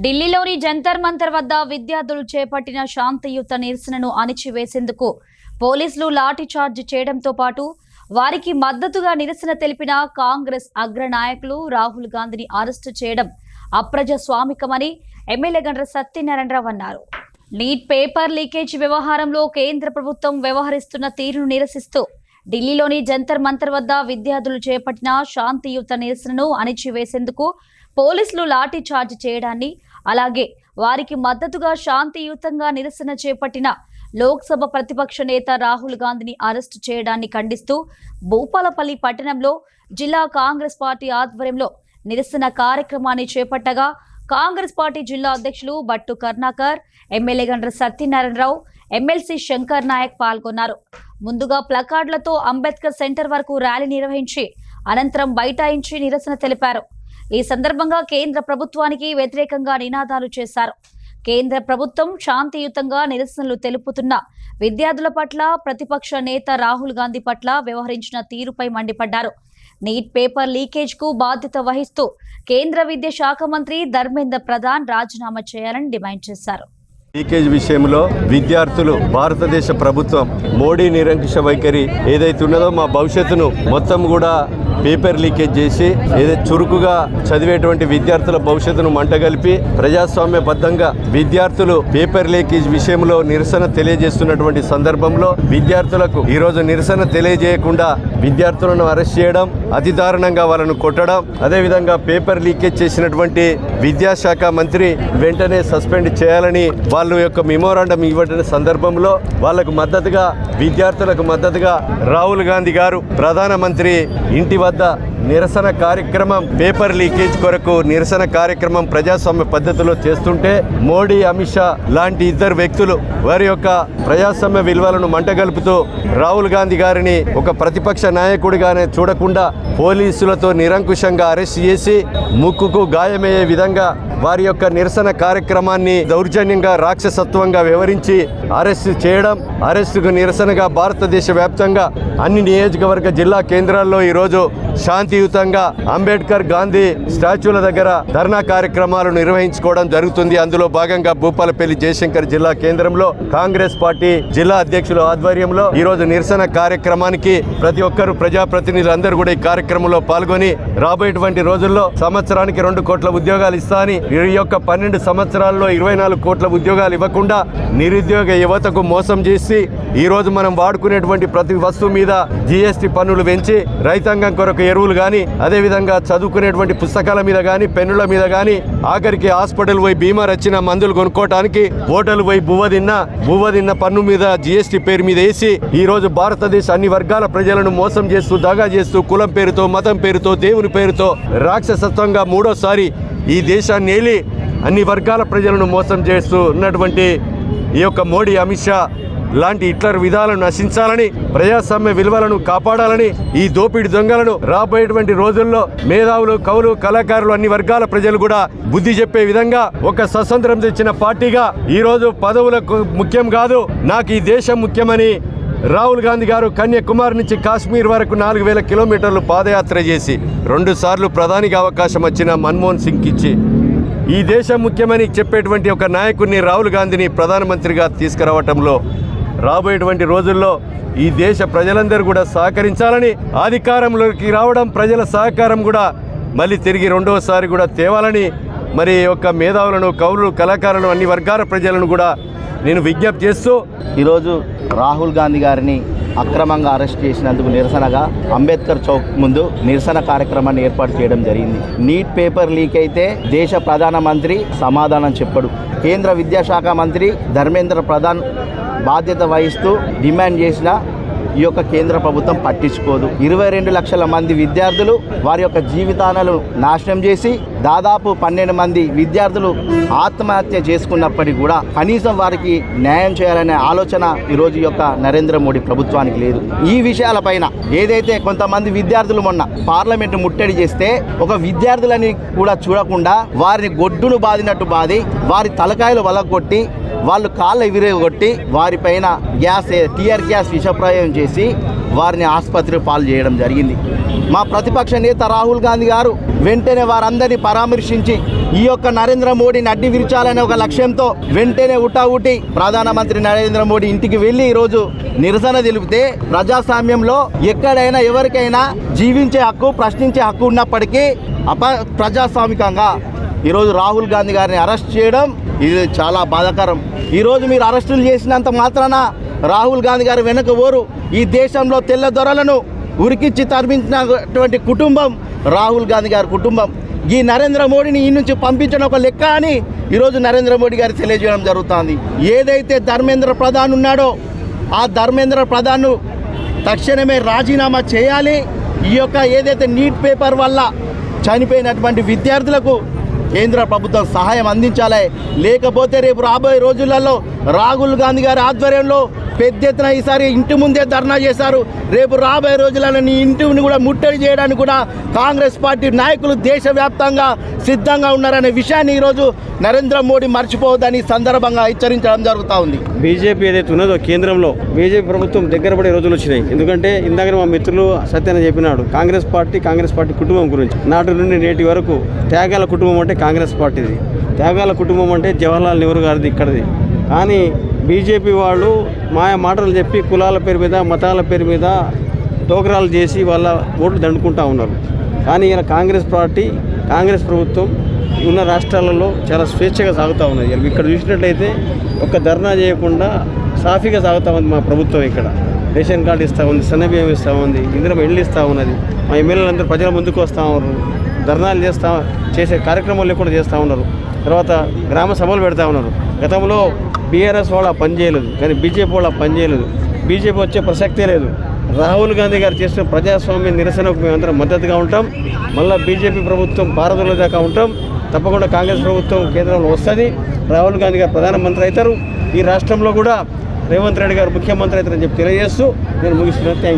ఢిల్లీలోని జంతర్ మంతర్ వద్ద విద్యార్థులు చేపట్టిన శాంతియుత నిరసనను అణిచివేసేందుకు పోలీసులు లాఠీ చార్జ్ చేయడంతో పాటు వారికి మద్దతుగా నిరసన తెలిపిన కాంగ్రెస్ అగ్రనాయకులు రాహుల్ గాంధీని అరెస్టు చేయడం అప్రజాస్వామికమని ఎమ్మెల్యే గండ్ర సత్యనారాయణరావు అన్నారు. నీట్ పేపర్ లీకేజ్ వ్యవహారంలో కేంద్ర ప్రభుత్వం వ్యవహరిస్తున్న తీరును నిరసిస్తూ ఢిల్లీలోని జంతర్ మంతర్ వద్ద విద్యార్థులు చేపట్టిన శాంతియుత నిరసనను అణిచివేసేందుకు పోలీసులు లాఠీ చార్జ్ చేయడాన్ని, అలాగే వారికి మద్దతుగా శాంతియుతంగా నిరసన చేపట్టిన లోక్సభ ప్రతిపక్ష నేత రాహుల్ గాంధీని అరెస్టు చేయడాన్ని ఖండిస్తూ భూపాలపల్లి పట్టణంలో జిల్లా కాంగ్రెస్ పార్టీ ఆధ్వర్యంలో నిరసన కార్యక్రమాన్ని చేపట్టగా కాంగ్రెస్ పార్టీ జిల్లా అధ్యక్షులు బట్టు కర్ణాకర్, ఎమ్మెల్యే గండ్ర సత్యనారాయణరావు, ఎమ్మెల్సీ శంకర్ నాయక్ పాల్గొన్నారు. ముందుగా ప్లకార్డులతో అంబేద్కర్ సెంటర్ వరకు ర్యాలీ నిర్వహించి అనంతరం బైఠాయించి నిరసన తెలిపారు. ఈ సందర్భంగా కేంద్ర ప్రభుత్వానికి వ్యతిరేకంగా నినాదాలు చేశారు. కేంద్ర ప్రభుత్వం శాంతియుతంగా నిరసనలు తెలుపుతున్న విద్యార్థుల పట్ల ప్రతిపక్ష నేత రాహుల్ గాంధీ పట్ల వ్యవహరించిన తీరుపై మండిపడ్డారు. నీట్ పేపర్ లీకేజ్ కు బాధ్యత వహిస్తూ కేంద్ర విద్యాశాఖ మంత్రి ధర్మేంద్ర ప్రధాన్ రాజీనామా చేయాలని డిమాండ్ చేశారు. లీకేజ్ విషయంలో విద్యార్థులు భారతదేశ ప్రభుత్వం మోడీ నిరంకుశ వైఖరి ఏదైతే ఉన్నదో మా భవిష్యత్తును మొత్తం కూడా పేపర్ లీకేజ్ చేసి ఏదైతే చురుకుగా చదివేటువంటి విద్యార్థుల భవిష్యత్తును మంటగలిపి ప్రజాస్వామ్యబద్ధంగా విద్యార్థులు పేపర్ లీకేజ్ విషయంలో నిరసన తెలియజేస్తున్నటువంటి సందర్భంలో విద్యార్థులకు ఈరోజు నిరసన తెలియజేయకుండా విద్యార్థులను అరెస్ట్ చేయడం, అతి దారుణంగా వాళ్ళను కొట్టడం, అదేవిధంగా పేపర్ లీకేజ్ చేసినటువంటి విద్యాశాఖ మంత్రి వెంటనే సస్పెండ్ చేయాలని వాళ్ళ యొక్క మెమోరాండం ఇవ్వడం సందర్భంలో వాళ్లకు మద్దతుగా విద్యార్థులకు మద్దతుగా రాహుల్ గాంధీ గారు ప్రధానమంత్రి ఇంటి వద్ద నిరసన కార్యక్రమం, పేపర్ లీకేజ్ కొరకు నిరసన కార్యక్రమం ప్రజాస్వామ్య పద్ధతిలో చేస్తుంటే మోడీ, అమిత్ షా లాంటి ఇద్దరు వ్యక్తులు వారి యొక్క ప్రజాస్వామ్య విలువలను మంటగలుపుతూ రాహుల్ గాంధీ గారిని ఒక ప్రతిపక్ష నాయకుడిగానే చూడకుండా పోలీసులతో నిరంకుశంగా అరెస్ట్ చేసి ముక్కుకు గాయమయ్యే విధంగా వారి యొక్క నిరసన కార్యక్రమాన్ని దౌర్జన్యంగా, రాక్షసత్వంగా వివరించి అరెస్టు చేయడం, అరెస్టుకు నిరసనగా భారతదేశ వ్యాప్తంగా అన్ని నియోజకవర్గ జిల్లా కేంద్రాల్లో ఈరోజు శాంతియుతంగా అంబేద్కర్, గాంధీ స్టాచ్యూల దగ్గర ధర్నా కార్యక్రమాలు నిర్వహించుకోవడం జరుగుతుంది. అందులో భాగంగా భూపాలపల్లి జయశంకర్ జిల్లా కేంద్రంలో కాంగ్రెస్ పార్టీ జిల్లా అధ్యక్షుల ఆధ్వర్యంలో ఈరోజు నిరసన కార్యక్రమానికి ప్రతి ఒక్కరు ప్రజాప్రతినిధులందరూ కూడా ఈ కార్యక్రమంలో పాల్గొని రాబోయేటువంటి రోజుల్లో సంవత్సరానికి 2 కోట్ల ఉద్యోగాలు ఇస్తా అని ఈ యొక్క 12 సంవత్సరాల్లో 24 కోట్ల ఉద్యోగాలు ఇవ్వకుండా నిరుద్యోగ యువతకు మోసం చేసి ఈ రోజు మనం వాడుకునేటువంటి ప్రతి వస్తువు మీద జీఎస్టీ పన్నులు పెంచి రైతాంగం కొరకు ఎరువులు కానీ, అదేవిధంగా చదువుకునేటువంటి పుస్తకాల మీద కానీ, పెన్నుల మీద కానీ, ఆఖరికి హాస్పిటల్ పోయి బీమా వచ్చిన మందులు కొనుక్కోవటానికి హోటల్ పోయి బువ్వ తిన్న పన్ను మీద జీఎస్టీ పేరు మీద వేసి ఈ రోజు భారతదేశ అన్ని వర్గాల ప్రజలను మోసం చేస్తూ, దగా చేస్తూ, కులం పేరుతో, మతం పేరుతో, దేవుని పేరుతో రాక్షసత్వంగా మూడోసారి ఈ దేశాన్ని ఏలి అన్ని వర్గాల ప్రజలను మోసం చేస్తూ ఉన్నటువంటి ఈ యొక్క మోడీ, అమిత్ షా లాంటి హిట్లర్ విధాలను నశించాలని, ప్రజాస్వామ్య విలువలను కాపాడాలని, ఈ దోపిడి దొంగలను రాబోయేటువంటి రోజుల్లో మేధావులు, కవులు, కళాకారులు అన్ని వర్గాల ప్రజలు కూడా బుద్ధి చెప్పే విధంగా ఒక స్వతంత్రం తెచ్చిన పార్టీగా ఈరోజు పదవులకు ముఖ్యం కాదు, నాకు ఈ దేశం ముఖ్యమని రాహుల్ గాంధీ గారు కన్యాకుమారి నుంచి కాశ్మీర్ వరకు 4000 కిలోమీటర్లు పాదయాత్ర చేసి 2 సార్లు ప్రధానిగా అవకాశం వచ్చిన మన్మోహన్ సింగ్ ఇచ్చి ఈ దేశం ముఖ్యమని చెప్పేటువంటి ఒక నాయకుడిని రాహుల్ గాంధీని ప్రధానమంత్రిగా తీసుకురావటంలో రాబోయేటువంటి రోజుల్లో ఈ దేశ ప్రజలందరూ కూడా సహకరించాలని, అధికారంలోకి రావడం ప్రజల సహకారం కూడా మళ్ళీ తిరిగి రెండోసారి కూడా తేవాలని మరి యొక్క మేధావులను, కవులు, కళాకారులను, అన్ని వర్గాల ప్రజలను కూడా నేను విజ్ఞప్తి చేస్తూ ఈరోజు రాహుల్ గాంధీ గారిని అక్రమంగా అరెస్ట్ చేసినందుకు నిరసనగా అంబేద్కర్ చౌక్ ముందు నిరసన కార్యక్రమాన్ని ఏర్పాటు చేయడం జరిగింది. నీట్ పేపర్ లీక్ అయితే దేశ ప్రధానమంత్రి సమాధానం చెప్పడు. కేంద్ర విద్యాశాఖ మంత్రి ధర్మేంద్ర ప్రధాన్ బాధ్యత వహిస్తూ డిమాండ్ చేసిన ఈ యొక్క కేంద్ర ప్రభుత్వం పట్టించుకోదు. 22 లక్షల మంది విద్యార్థులు వారి యొక్క జీవితాలను నాశనం చేసి దాదాపు 12 మంది విద్యార్థులు ఆత్మహత్య చేసుకున్నప్పటికీ కూడా కనీసం వారికి న్యాయం చేయాలనే ఆలోచన ఈరోజు యొక్క నరేంద్ర మోడీ ప్రభుత్వానికి లేదు. ఈ విషయాలపైన ఏదైతే కొంతమంది విద్యార్థులు మొన్న పార్లమెంటు ముట్టడి చేస్తే ఒక విద్యార్థులని కూడా చూడకుండా వారిని గొడ్డును బాదినట్టు బాది వారి తలకాయలు వలగొట్టి వాళ్ళు కాళ్ళ విరగొట్టి వారిపైన టీఆర్ గ్యాస్ విషప్రయోగం చేసి వారిని ఆసుపత్రి పాలు చేయడం జరిగింది. మా ప్రతిపక్ష నేత రాహుల్ గాంధీ గారు వెంటనే వారందరినీ పరామర్శించి ఈ యొక్క నరేంద్ర మోడీని అడ్డి విరిచాలనే ఒక లక్ష్యంతో వెంటనే ఉటావుటి ప్రధానమంత్రి నరేంద్ర మోడీ ఇంటికి వెళ్ళి ఈరోజు నిరసన తెలిపితే, ప్రజాస్వామ్యంలో ఎక్కడైనా ఎవరికైనా జీవించే హక్కు, ప్రశ్నించే హక్కు ఉన్నప్పటికీ ప్రజాస్వామికంగా ఈరోజు రాహుల్ గాంధీ గారిని అరెస్ట్ చేయడం ఇది చాలా బాధాకరం. ఈరోజు మీరు అరెస్టులు చేసినంత మాత్రాన రాహుల్ గాంధీ గారు వెనక ఓరు. ఈ దేశంలో తెల్ల దొరలను ఉరికిచ్చి తరిమించినటువంటి కుటుంబం రాహుల్ గాంధీ గారి కుటుంబం. ఈ నరేంద్ర మోడీని ఈ నుంచి పంపించడం ఒక లెక్క అని ఈరోజు నరేంద్ర మోడీ గారు తెలియజేయడం జరుగుతుంది. ఏదైతే ధర్మేంద్ర ప్రధాన్ ఉన్నాడో ఆ ధర్మేంద్ర ప్రధాన్ను తక్షణమే రాజీనామా చేయాలి. ఈ యొక్క ఏదైతే నీట్ పేపర్ వల్ల చనిపోయినటువంటి విద్యార్థులకు కేంద్ర ప్రభుత్వం సహాయం అందించాలి. లేకపోతే రేపు రాబోయే రోజులలో రాహుల్ గాంధీ గారి ఆధ్వర్యంలో పెద్ద ఎత్తున ఈసారి ఇంటి ముందే ధర్నా చేశారు. రేపు రాబోయే రోజులలో నీ ఇంటిని కూడా ముట్టడి చేయడానికి కూడా కాంగ్రెస్ పార్టీ నాయకులు దేశవ్యాప్తంగా సిద్ధంగా ఉన్నారనే విషయాన్ని ఈరోజు నరేంద్ర మోడీ మర్చిపోవద్దని సందర్భంగా హెచ్చరించడం జరుగుతూ ఉంది. బీజేపీ ఏదైతే ఉన్నదో కేంద్రంలో బీజేపీ ప్రభుత్వం దగ్గర పడే రోజులు వచ్చినాయి. ఎందుకంటే ఇందాక మా మిత్రులు సత్యన చెప్పినాడు కాంగ్రెస్ పార్టీ కుటుంబం గురించి. నాటి నుండి నేటి వరకు త్యాగాల కుటుంబం అంటే కాంగ్రెస్ పార్టీది, త్యాగాల కుటుంబం అంటే జవహర్లాల్ నెహ్రూ గారిది ఇక్కడిది. కానీ బీజేపీ వాళ్ళు మాయా మాటలు చెప్పి కులాల పేరు మీద, మతాల పేరు మీద టోకరాలు చేసి వాళ్ళ ఓట్లు దండుకుంటూ ఉన్నారు. కానీ ఇలా కాంగ్రెస్ పార్టీ, కాంగ్రెస్ ప్రభుత్వం ఉన్న రాష్ట్రాలలో చాలా స్వేచ్ఛగా సాగుతూ ఉన్నది. ఇక్కడ చూసినట్లయితే ఒక్క ధర్నా చేయకుండా సాఫీగా సాగుతూ ఉంది మా ప్రభుత్వం. ఇక్కడ రేషన్ కార్డు ఇస్తూ ఉంది, సన్నబియ్యం ఇస్తూ ఉంది, ఇందిరమ్మ ఇళ్ళు ఇస్తూ ఉన్నది. మా ఎమ్మెల్యేలందరూ ప్రజల ముందుకు వస్తూ ఉన్నారు, ధర్నాలు చేసే కార్యక్రమాలు కూడా చేస్తూ ఉన్నారు. తర్వాత గ్రామ సభలు పెడతా ఉన్నారు. గతంలో బీఆర్ఎస్ వాళ్ళు ఆ పని చేయలేదు, కానీ బీజేపీ వాళ్ళు ఆ పని చేయలేదు. బీజేపీ వచ్చే ప్రసక్తే లేదు. రాహుల్ గాంధీ గారు చేసిన ప్రజాస్వామ్య నిరసనకు మేమందరం మద్దతుగా ఉంటాం. మళ్ళీ బీజేపీ ప్రభుత్వం భారతంలో దాకా ఉంటాం. తప్పకుండా కాంగ్రెస్ ప్రభుత్వం కేంద్రంలో వస్తుంది. రాహుల్ గాంధీ గారు ప్రధానమంత్రి అవుతారు. ఈ రాష్ట్రంలో కూడా రేవంత్ రెడ్డి గారు ముఖ్యమంత్రి అవుతారని చెప్పి తెలియజేస్తూ నేను ముగిస్తున్నాను. Thank you.